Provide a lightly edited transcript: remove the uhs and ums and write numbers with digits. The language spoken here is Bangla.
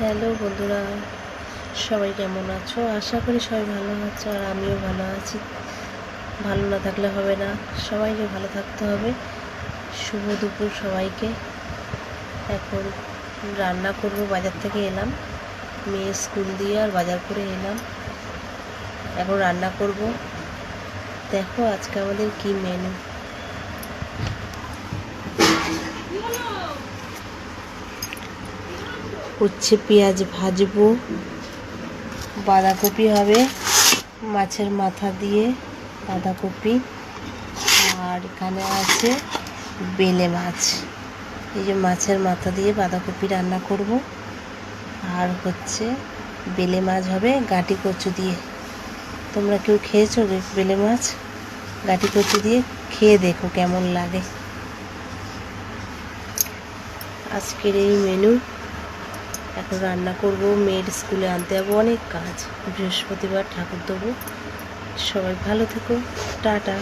হ্যালো বন্ধুরা, সবাই কেমন আছো? আশা করি সবাই ভালো আছো, আর আমিও ভালো আছি। ভালো না থাকলে হবে না, সবাইকে ভালো থাকতে হবে। শুভ দুপুর সবাইকে। এখন রান্না করব, বাজার থেকে এলাম, মেয়ে স্কুল দিয়ে আর বাজার করে এলাম। এখন রান্না করব। দেখো আজকে আমাদের কি মেনু। উচ্ছে পেঁয়াজ ভাজবো, বাঁধাকপি হবে, মাছের মাথা দিয়ে বাঁধাকপি, আর এখানে আছে বেলে মাছ। এই যে মাছের মাথা দিয়ে বাঁধাকপি রান্না করব, আর হচ্ছে বেলে মাছ হবে গাঁটি কচু দিয়ে। তোমরা কেউ খেয়েছো বেলে মাছ গাঁটি কচু দিয়ে? খেয়ে দেখো কেমন লাগে। আজকের এই মেনু। এখন রান্না করব, মেয়ের স্কুলে আনতে যাবো, অনেক কাজ। বৃহস্পতিবার ঠাকুর দেবো। সবাই ভালো থেকো, টাটা।